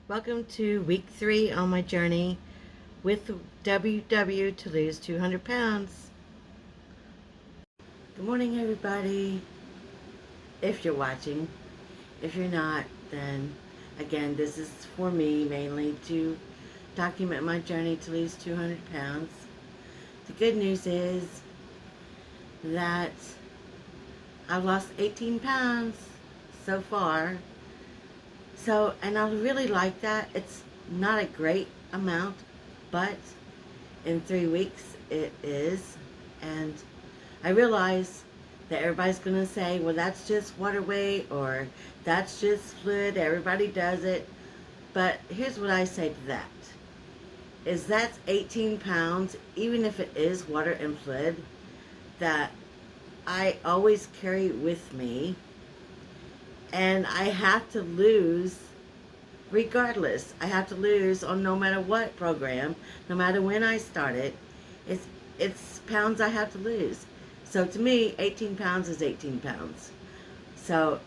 Welcome to week 3 on my journey with WW to lose 200 pounds. Good morning, everybody. If you're watching, if you're not, then again, this is for me mainly to document my journey to lose 200 pounds. The good news is that I've lost 18 pounds so far. And I really like that. It's not a great amount, but in 3 weeks it is. And I realize that everybody's going to say, well, that's just water weight, or that's just fluid. Everybody does it. But here's what I say to that. Is that's 18 pounds, even if it is water and fluid, that I always carry with me. And I have to lose regardless. I have to lose on no matter what program, no matter when I start it. It's pounds I have to lose. So to me, 18 pounds is 18 pounds. So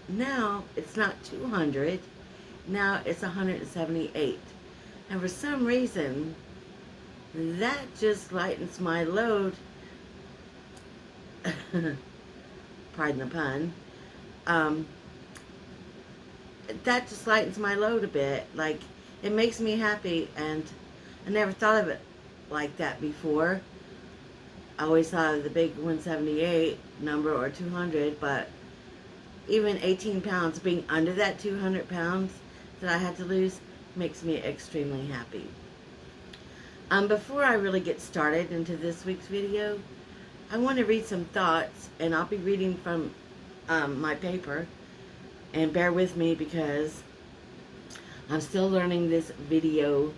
now it's not 200. Now it's 178. And for some reason, that just lightens my load. Pardon the pun. That just lightens my load a bit. Like, it makes me happy, and I never thought of it like that before. I always thought of the big 178 number or 200, but even 18 pounds, being under that 200 pounds that I had to lose, makes me extremely happy. Before I really get started into this week's video, I want to read some thoughts, and I'll be reading from my paper. And bear with me because I'm still learning this video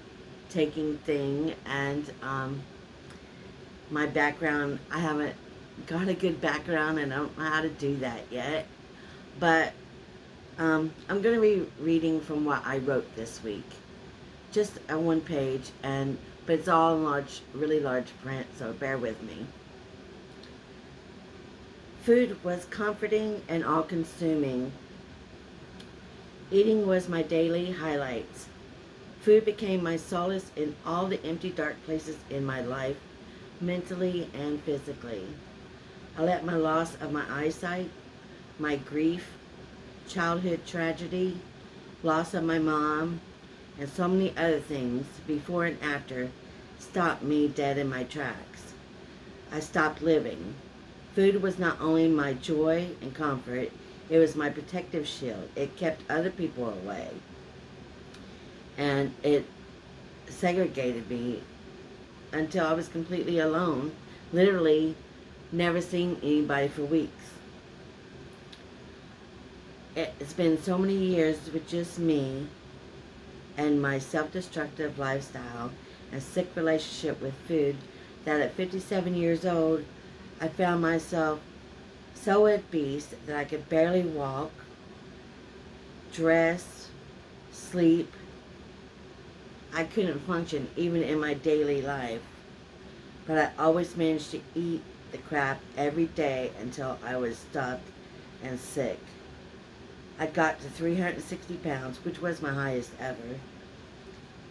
taking thing, and my background, I haven't got a good background and I don't know how to do that yet. But I'm going to be reading from what I wrote this week. Just a one page, but it's all in large, really large print, so bear with me. Food was comforting and all-consuming. Eating was my daily highlights. Food became my solace in all the empty, dark places in my life, mentally and physically. I let my loss of my eyesight, my grief, childhood tragedy, loss of my mom, and so many other things before and after stop me dead in my tracks. I stopped living. Food was not only my joy and comfort, it was my protective shield. It kept other people away. And it segregated me until I was completely alone, literally never seeing anybody for weeks. It's been so many years with just me and my self-destructive lifestyle and sick relationship with food that at 57 years old, I found myself so at peace that I could barely walk, dress, sleep. I couldn't function even in my daily life. But I always managed to eat the crap every day until I was stuffed and sick. I got to 360 pounds, which was my highest ever.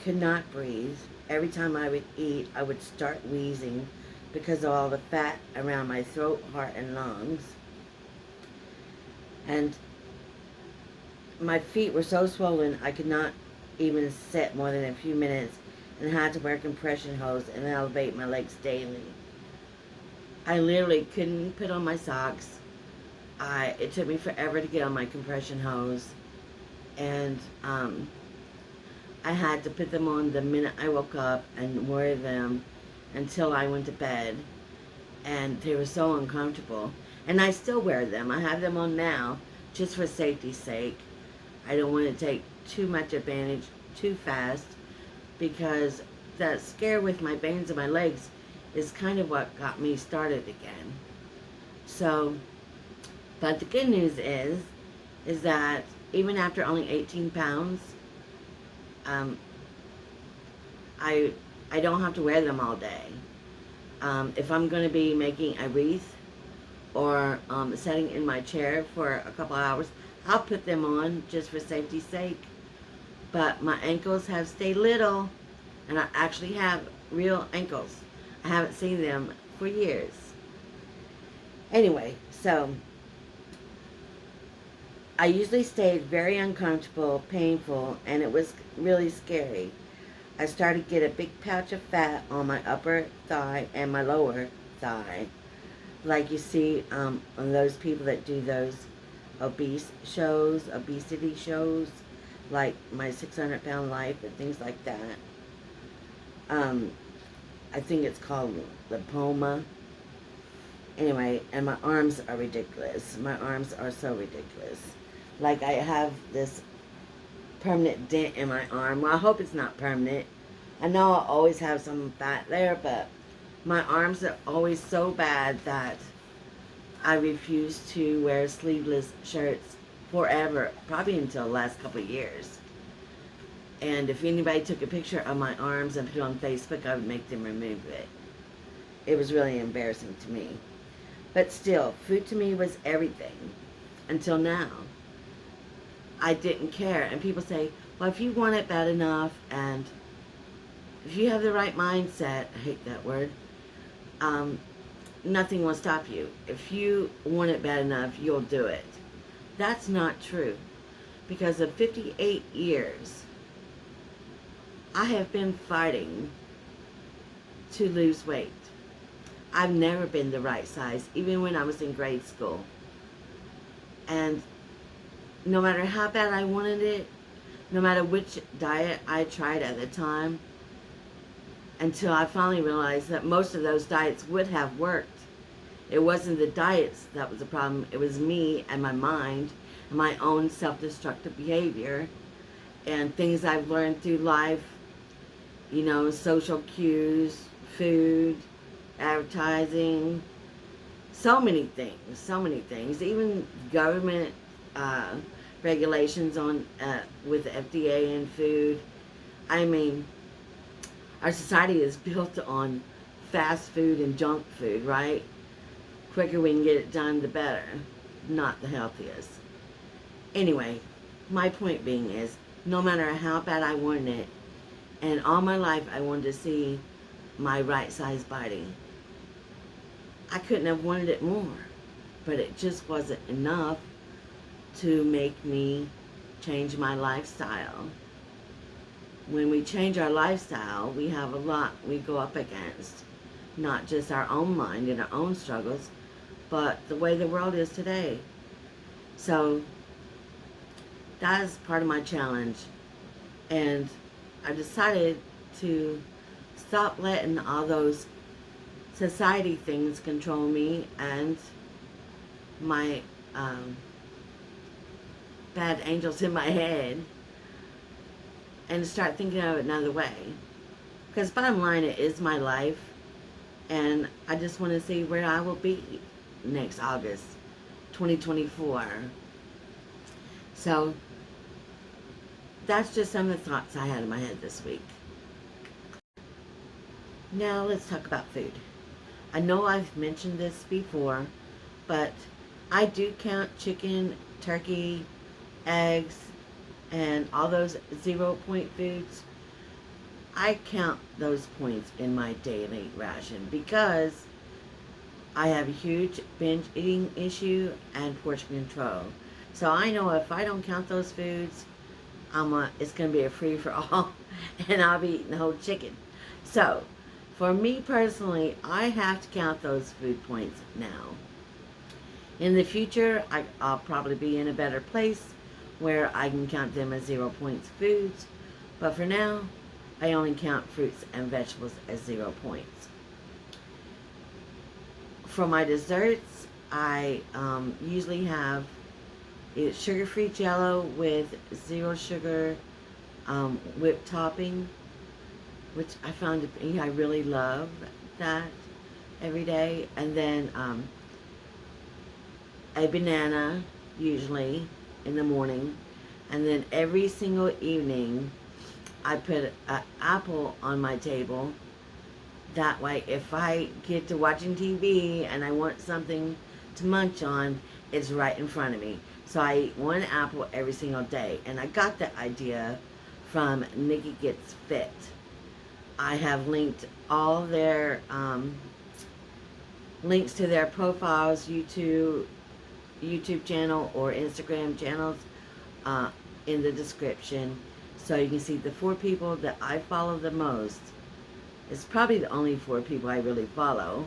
Could not breathe. Every time I would eat, I would start wheezing because of all the fat around my throat, heart, and lungs. And my feet were so swollen I could not even sit more than a few minutes and had to wear compression hose and elevate my legs daily. I literally couldn't put on my socks. It took me forever to get on my compression hose, and I had to put them on the minute I woke up and wear them until I went to bed, and they were so uncomfortable. And I still wear them. I have them on now just for safety's sake. I don't want to take too much advantage too fast, because that scare with my veins in my legs is kind of what got me started again. So, but the good news is that even after only 18 pounds, I don't have to wear them all day. If I'm going to be making a wreath or sitting in my chair for a couple hours, I'll put them on just for safety's sake. but my ankles have stayed little, and I actually have real ankles. I haven't seen them for years. Anyway, so I usually stayed very uncomfortable, painful, and it was really scary. I started to get a big patch of fat on my upper thigh and my lower thigh, like you see on those people that do those obesity shows, like my 600-pound life and things like that. I think it's called lipoma. Anyway, and my arms are ridiculous. My arms are so ridiculous. Like I have this permanent dent in my arm. Well, I hope it's not permanent. I know I always have some fat there, but my arms are always so bad that I refuse to wear sleeveless shirts forever, probably until the last couple of years. And if anybody took a picture of my arms and put it on Facebook, I would make them remove it. It was really embarrassing to me. But still, food to me was everything until now. I didn't care. And people say, well, if you want it bad enough and if you have the right mindset, I hate that word, nothing will stop you. If you want it bad enough, you'll do it. That's not true. Because of 58 years, I have been fighting to lose weight. I've never been the right size, even when I was in grade school. And no matter how bad I wanted it, no matter which diet I tried at the time, until I finally realized that most of those diets would have worked. It wasn't the diets that was the problem. It was me and my mind and my own self-destructive behavior and things I've learned through life, you know, social cues, food, advertising, so many things, even government regulations on with the FDA and food. I mean, our society is built on fast food and junk food, right? Quicker we can get it done, the better. Not the healthiest. Anyway, my point being is, no matter how bad I wanted it, and all my life I wanted to see my right size body, I couldn't have wanted it more. But it just wasn't enough to make me change my lifestyle. When we change our lifestyle, we have a lot we go up against. Not just our own mind and our own struggles, but the way the world is today. So that is part of my challenge. And I decided to stop letting all those society things control me and my bad angels in my head, and start thinking of it another way. Because bottom line, it is my life, and I just want to see where I will be next August 2024. So that's just some of the thoughts I had in my head this week. Now let's talk about food. I know I've mentioned this before, but I do count chicken, turkey, eggs, and all those 0-point foods. I count those points in my daily ration because I have a huge binge eating issue and portion control. So I know if I don't count those foods, it's going to be a free-for-all, and I'll be eating the whole chicken. So, for me personally, I have to count those food points now. In the future, I'll probably be in a better place where I can count them as 0 points foods. But for now, I only count fruits and vegetables as 0 points. For my desserts, I usually have either sugar-free Jell-O with 0 sugar whipped topping, which I found I really love that every day. And then a banana, usually in the morning. And then every single evening, I put an apple on my table. That way, if I get to watching TV and I want something to munch on, it's right in front of me. So I eat 1 apple every single day. And I got that idea from Nikki Gets Fit. I have linked all their links to their profiles, YouTube channel or Instagram channels in the description, so you can see the 4 people that I follow the most. It's probably the only 4 people I really follow.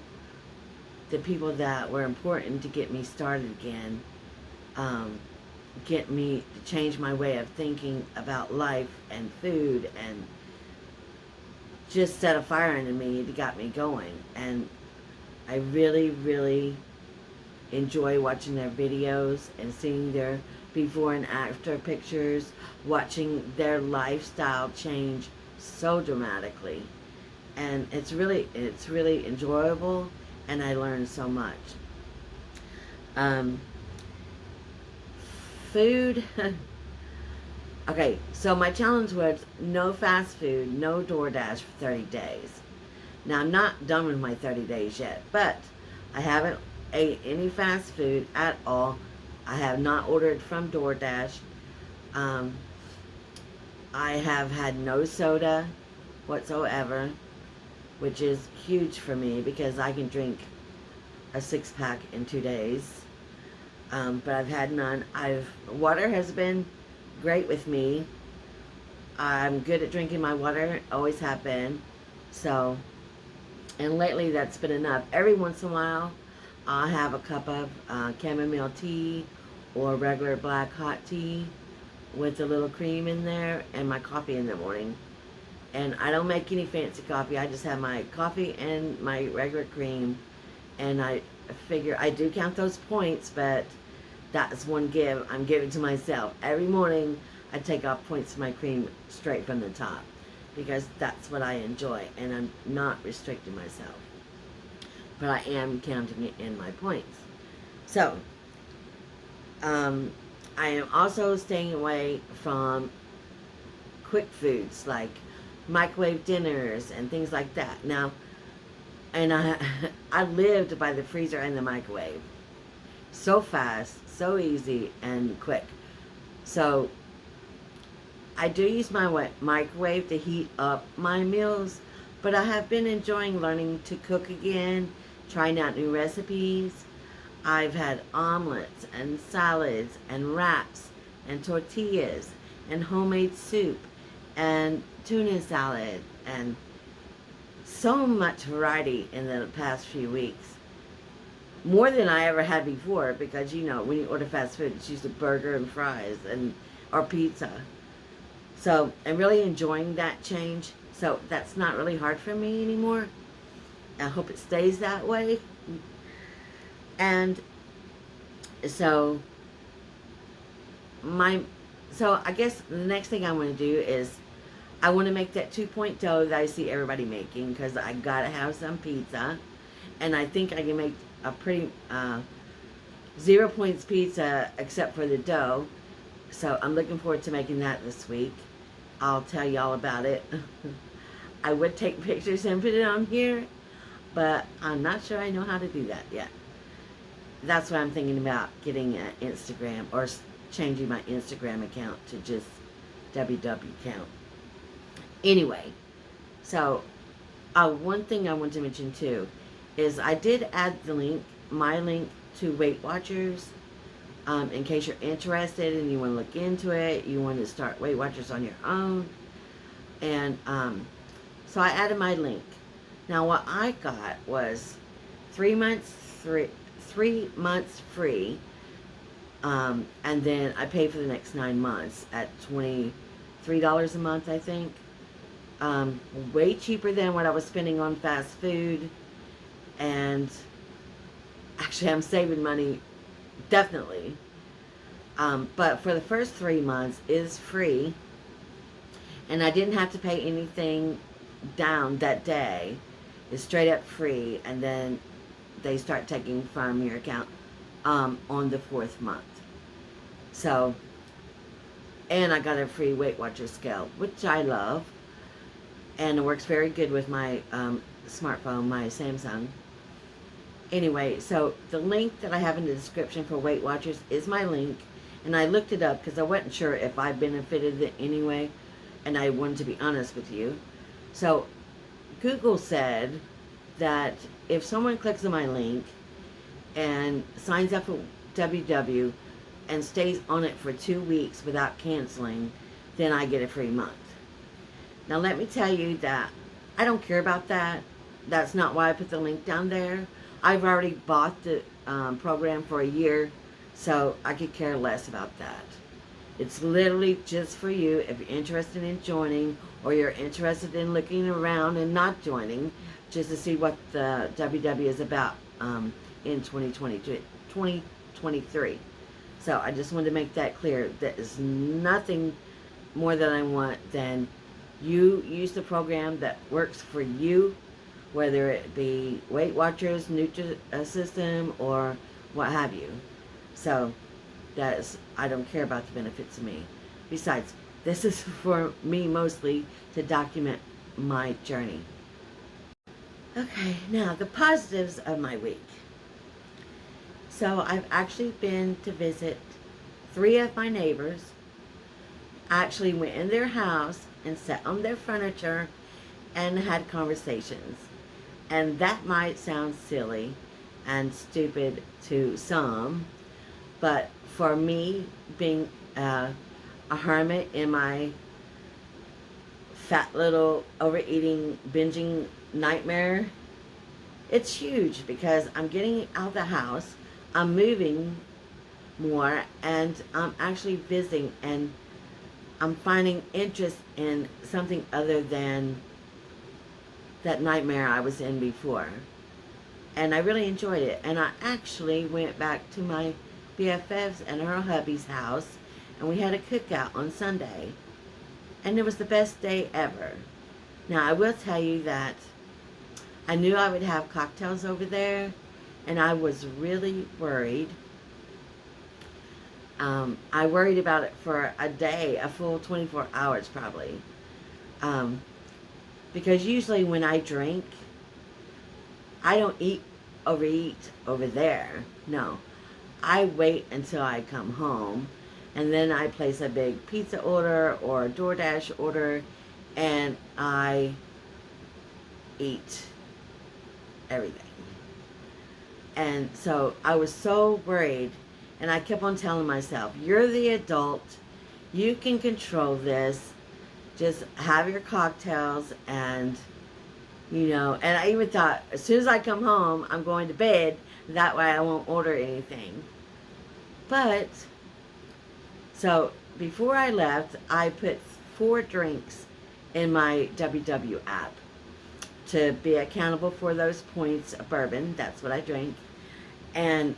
The people that were important to get me started again, get me to change my way of thinking about life and food, and just set a fire into me to got me going. And I really, really enjoy watching their videos and seeing their before and after pictures, watching their lifestyle change so dramatically. And it's really enjoyable, and I learned so much. Food. Okay, so my challenge was no fast food, no DoorDash for 30 days. Now, I'm not done with my 30 days yet, but I haven't ate any fast food at all. I have not ordered from DoorDash. I have had no soda whatsoever, which is huge for me because I can drink a 6-pack in 2 days. But I've had none. Water has been great with me. I'm good at drinking my water, always have been. So, and lately that's been enough. Every once in a while, I'll have a cup of chamomile tea or regular black hot tea with a little cream in there, and my coffee in the morning. And I don't make any fancy coffee. I just have my coffee and my regular cream. And I figure I do count those points, but that's one give I'm giving to myself. Every morning I take off points of my cream straight from the top, because that's what I enjoy, and I'm not restricting myself. But I am counting it in my points. So, I am also staying away from quick foods like microwave dinners and things like that. Now, and I lived by the freezer and the microwave. So fast, so easy, and quick. So, I do use my microwave to heat up my meals, but I have been enjoying learning to cook again, trying out new recipes. I've had omelets and salads and wraps and tortillas and homemade soup and tuna salad and so much variety in the past few weeks. More than I ever had before, because you know, when you order fast food, it's usually burger and fries or pizza. So I'm really enjoying that change. So that's not really hard for me anymore. I hope it stays that way. And so I guess the next thing I want to do is I want to make that 2-point dough that I see everybody making, because I gotta have some pizza, and I think I can make a pretty 0 points pizza except for the dough. So I'm looking forward to making that this week. I'll tell y'all about it. I would take pictures and put it on here, but I'm not sure I know how to do that yet. That's why I'm thinking about getting an Instagram, or changing my Instagram account to just WW count. Anyway, so one thing I want to mention too is I did add my link to Weight Watchers, in case you're interested and you want to look into it, you want to start Weight Watchers on your own. And so I added my link. Now what I got was 3 months free, and then I paid for the next 9 months at $23 a month, I think. Way cheaper than what I was spending on fast food, and actually I'm saving money, definitely. But for the first 3 months is free, and I didn't have to pay anything down that day. It's straight up free, and then they start taking from your account on the 4th month. So, and I got a free Weight Watcher scale, which I love, and it works very good with my smartphone, my Samsung. Anyway, so the link that I have in the description for Weight Watchers is my link, and I looked it up because I wasn't sure if I benefited in any way and I wanted to be honest with you. So Google said that if someone clicks on my link and signs up for WW and stays on it for 2 weeks without canceling, then I get a free month. Now let me tell you that I don't care about that. That's not why I put the link down there. I've already bought the program for a year, so I could care less about that. It's literally just for you if you're interested in joining, or you're interested in looking around and not joining, just to see what the WW is about in 2023. So I just wanted to make that clear. There is nothing more that I want than you use the program that works for you, whether it be Weight Watchers, Nutri-System, or what have you. So I don't care about the benefits of me. Besides, this is for me mostly to document my journey. Okay, now the positives of my week. So I've actually been to visit 3 of my neighbors. I actually went in their house and sat on their furniture and had conversations. And that might sound silly and stupid to some, but for me, being a hermit in my fat little overeating, binging nightmare, it's huge because I'm getting out of the house, I'm moving more, and I'm actually visiting, and I'm finding interest in something other than that nightmare I was in before. And I really enjoyed it. And I actually went back to my BFF's and her hubby's house, and we had a cookout on Sunday. And it was the best day ever. Now, I will tell you that I knew I would have cocktails over there, and I was really worried. I worried about it for a day, a full 24 hours probably. Because usually when I drink, I don't overeat over there. No. I wait until I come home, and then I place a big pizza order or a DoorDash order, and I eat everything. And so I was so worried, and I kept on telling myself, you're the adult, you can control this, just have your cocktails, and and I even thought, as soon as I come home, I'm going to bed, that way I won't order anything. But, so before I left, I put 4 drinks in my WW app to be accountable for those points of bourbon. That's what I drink. And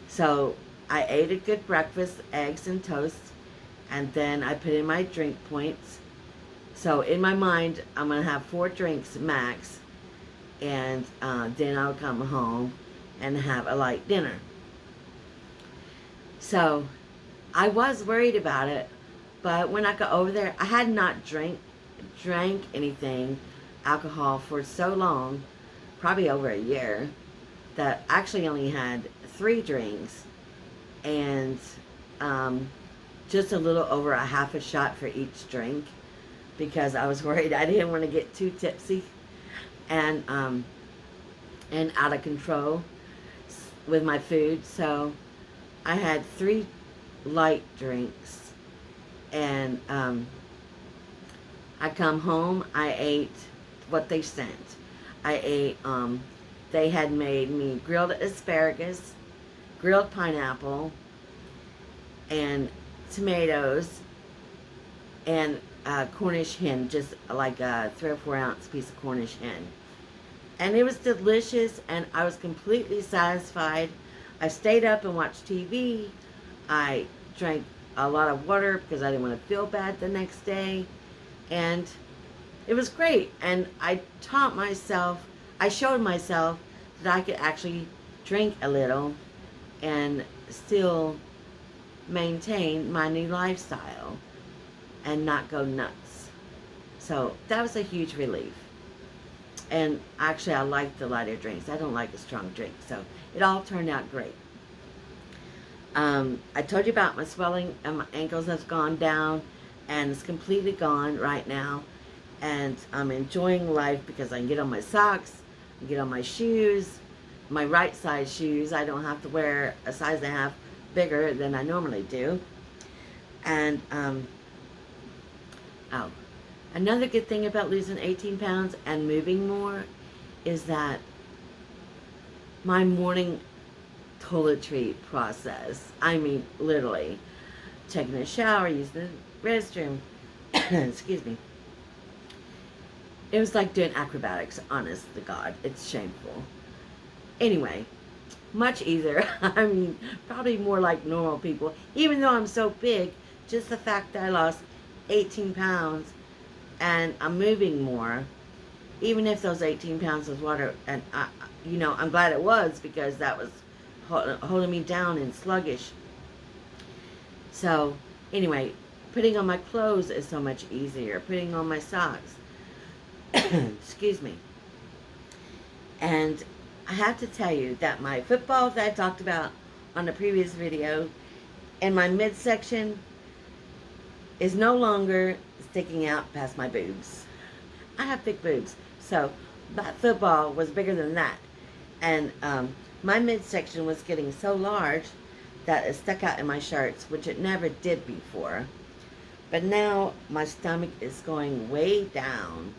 so I ate a good breakfast, eggs and toast, and then I put in my drink points. So in my mind, I'm going to have 4 drinks max, and then I'll come home and have a light dinner. So I was worried about it, but when I got over there, I had not drank anything, alcohol, for so long, probably over a year, that I actually only had 3 drinks, and just a little over a half a shot for each drink, because I was worried I didn't want to get too tipsy and out of control with my food. So I had 3 light drinks, and I come home, I ate what they sent. I ate, they had made me grilled asparagus, grilled pineapple, and tomatoes, and Cornish hen, just like a 3 or 4 ounce piece of Cornish hen. And it was delicious, and I was completely satisfied. I stayed up and watched TV. I drank a lot of water because I didn't want to feel bad the next day. And it was great. And I showed myself that I could actually drink a little and still maintain my new lifestyle and not go nuts. So that was a huge relief. And actually, I like the lighter drinks. I don't like a strong drink. So it all turned out great. I told you about my swelling and my ankles has gone down, and it's completely gone right now. And I'm enjoying life because I can get on my socks, I can get on my shoes, my right size shoes. I don't have to wear a size and a half bigger than I normally do. And, oh, another good thing about losing 18 pounds and moving more is that my morning toiletry process, I mean, literally, taking a shower, using the restroom, excuse me, it was like doing acrobatics, honest to God. It's shameful. Anyway, much easier. I mean, probably more like normal people. Even though I'm so big, just the fact that I lost 18 pounds and I'm moving more, even if those 18 pounds was water, and you know, I'm glad it was, because that was holding me down and sluggish. So, anyway, putting on my clothes is so much easier. Putting on my socks. Excuse me. And I have to tell you that my football that I talked about on the previous video, in my midsection, is no longer sticking out past my boobs. I have big boobs, so that football was bigger than that. And my midsection was getting so large that it stuck out in my shirts, which it never did before. But now my stomach is going way down,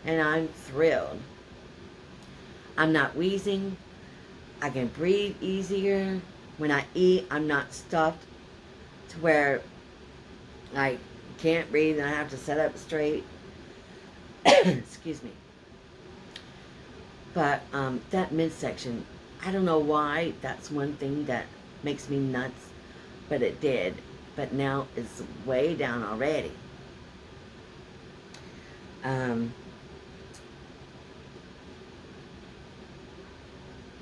and I'm thrilled. I'm not wheezing. I can breathe easier. When I eat, I'm not stuffed to where I can't breathe and I have to sit up straight. Excuse me. But that midsection, I don't know why that's one thing that makes me nuts, but it did. But now it's way down already.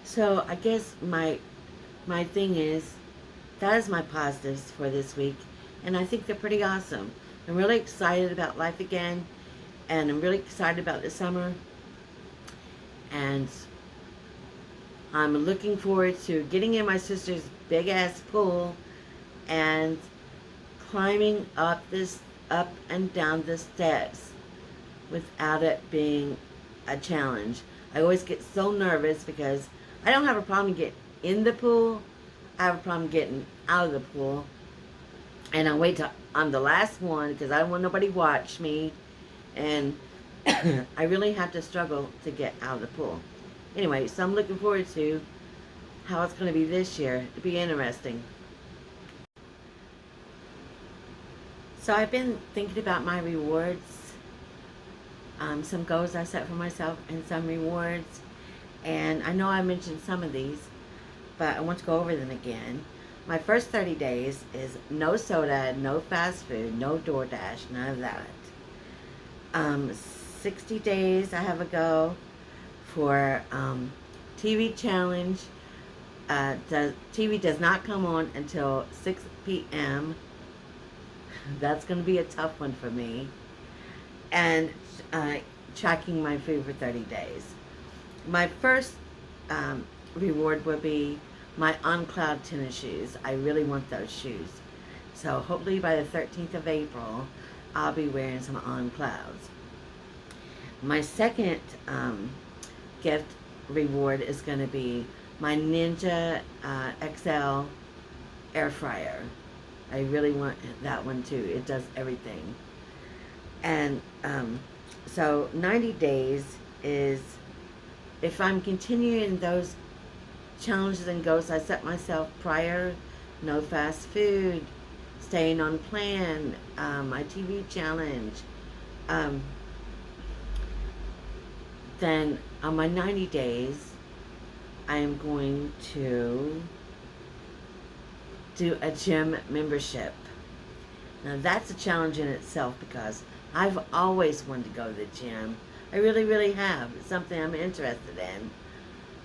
So I guess my thing is, that is my positives for this week, and I think they're pretty awesome. I'm really excited about life again, and I'm really excited about the summer, and I'm looking forward to getting in my sister's big ass pool and climbing up and down the steps without it being a challenge. I always get so nervous because I don't have a problem getting in the pool. I have a problem getting out of the pool. And I wait till I'm the last one because I don't want nobody to watch me. And I really have to struggle to get out of the pool. Anyway, so I'm looking forward to how it's going to be this year. It'll be interesting. So I've been thinking about my rewards. Some goals I set for myself and some rewards. And I know I mentioned some of these, but I want to go over them again. My first 30 days is no soda, no fast food, no DoorDash, none of that. 60 days I have a go for TV challenge. TV does not come on until 6 p.m. That's going to be a tough one for me. And tracking my food for 30 days. My first reward will be my on-cloud tennis shoes. I really want those shoes. So hopefully by the 13th of April, I'll be wearing some on-clouds. My second gift reward is going to be my Ninja XL air fryer. I really want that one too. It does everything. And so 90 days is, if I'm continuing those challenges and goals I set myself prior, no fast food, staying on plan, my TV challenge, then on my 90 days, I am going to do a gym membership. Now that's a challenge in itself because I've always wanted to go to the gym. I really, really have. It's something I'm interested in.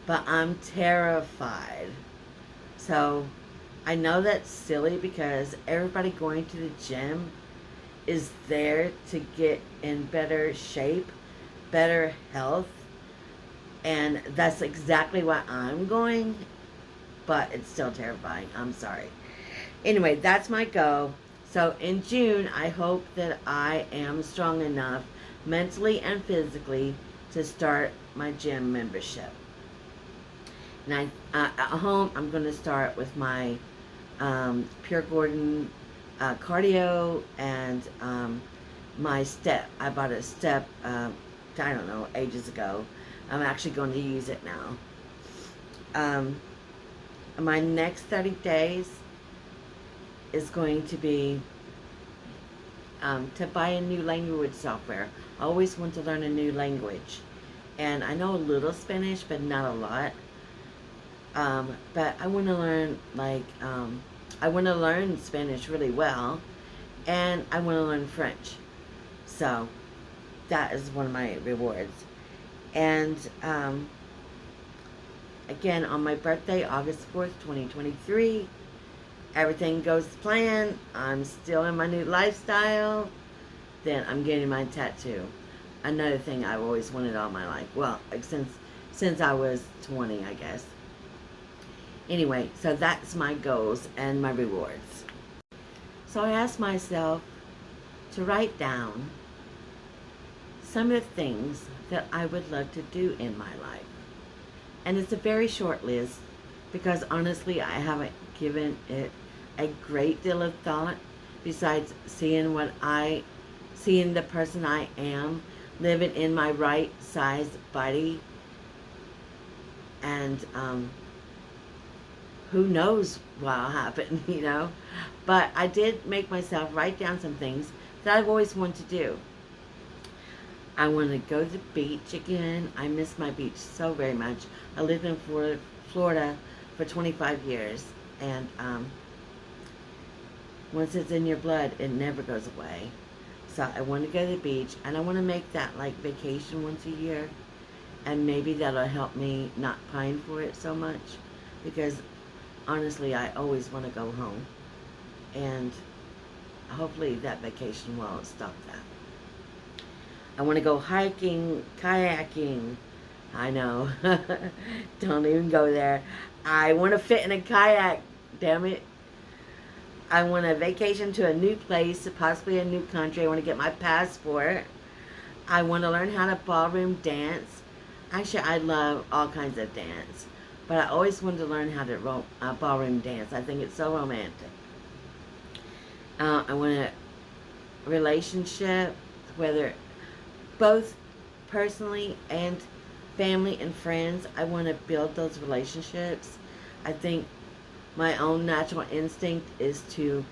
But I'm terrified. So I know that's silly because everybody going to the gym is there to get in better shape, better health. And that's exactly why I'm going. But it's still terrifying. I'm sorry. Anyway, that's my goal. So in June, I hope that I am strong enough mentally and physically to start my gym membership. And at home, I'm going to start with my Pure Gordon cardio and my step. I bought a step, I don't know, ages ago. I'm actually going to use it now. My next 30 days is going to be to buy a new language software. I always want to learn a new language. And I know a little Spanish, but not a lot. But I want to learn, I want to learn Spanish really well. And I want to learn French. So, that is one of my rewards. And, again, on my birthday, August 4th, 2023, everything goes to plan. I'm still in my new lifestyle. Then I'm getting my tattoo. Another thing I've always wanted all my life. Well, since I was 20, I guess. Anyway, so that's my goals and my rewards. So I asked myself to write down some of the things that I would love to do in my life. And it's a very short list because honestly, I haven't given it a great deal of thought besides seeing the person I am, living in my right size body, and who knows what'll happen, you know. But I did make myself write down some things that I've always wanted to do. I want to go to the beach again. I miss my beach so very much. I lived in Florida for 25 years, and once it's in your blood, it never goes away. So I want to go to the beach, and I want to make that like vacation once a year, and maybe that'll help me not pine for it so much, because honestly, I always want to go home, and hopefully that vacation will stop that. I want to go hiking, kayaking. I know. Don't even go there. I want to fit in a kayak, damn it. I want a vacation to a new place, possibly a new country. I want to get my passport. I want to learn how to ballroom dance. Actually, I love all kinds of dance. But I always wanted to learn how to ballroom dance. I think it's so romantic. I want a relationship, whether both personally and family and friends. I want to build those relationships. I think my own natural instinct is to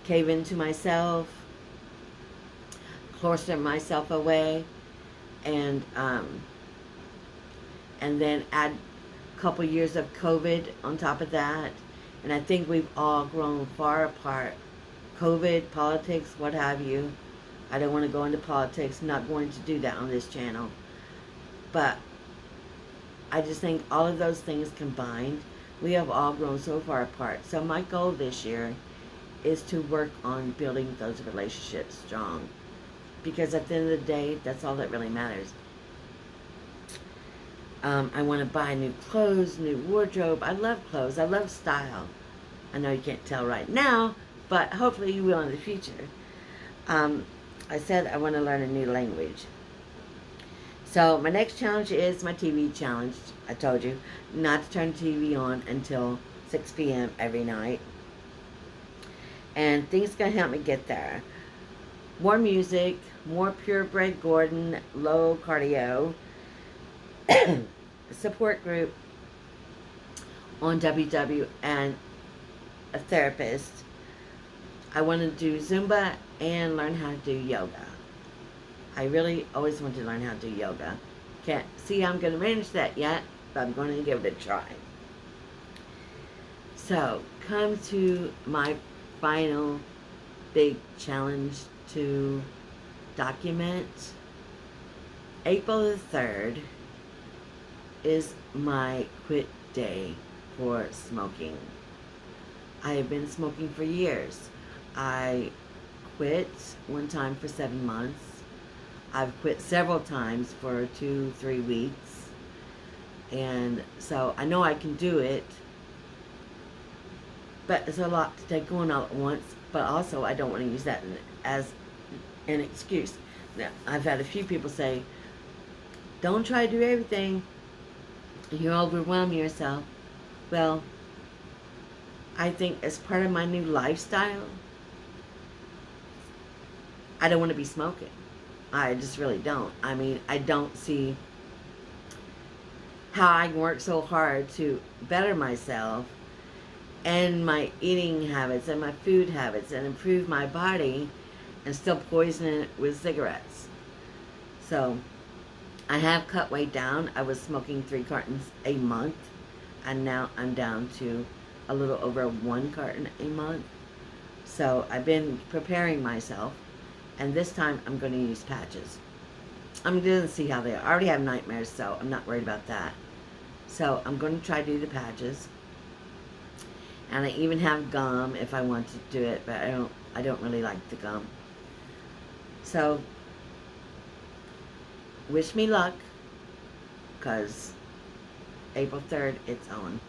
cave into myself, cloister myself away, and then add a couple years of COVID on top of that. And I think we've all grown far apart. COVID, politics, what have you. I don't want to go into politics. I'm not going to do that on this channel. But I just think all of those things combined, we have all grown so far apart. So my goal this year is to work on building those relationships strong. Because at the end of the day, that's all that really matters. I want to buy new clothes, new wardrobe. I love clothes. I love style. I know you can't tell right now, but hopefully you will in the future. I said I want to learn a new language. So my next challenge is my TV challenge. I told you not to turn the TV on until 6 p.m. every night. And things going to help me get there. More music, more purebred Gordon, low cardio, support group on WW, and a therapist. I want to do Zumba and learn how to do yoga. I really always want to learn how to do yoga. Can't see how I'm going to manage that yet, but I'm going to give it a try. So, come to my final big challenge to document. April the 3rd is my quit day for smoking. I have been smoking for years. I quit one time for 7 months. I've quit several times for 2-3 weeks. And so I know I can do it. But it's a lot to take going all at once. but also I don't want to use that as an excuse. Now, I've had a few people say, don't try to do everything. You overwhelm yourself. Well, I think as part of my new lifestyle, I don't want to be smoking. I just really don't. I mean, I don't see how I can work so hard to better myself and my eating habits and my food habits and improve my body and still poison it with cigarettes. So I have cut weight down. I was smoking 3 cartons a month, and now I'm down to a little over 1 carton a month. So I've been preparing myself, and this time I'm going to use patches. I'm going to see how they are. I already have nightmares, so I'm not worried about that. So I'm going to try to do the patches. And I even have gum if I want to do it, but I don't really like the gum. So wish me luck, because April 3rd it's on.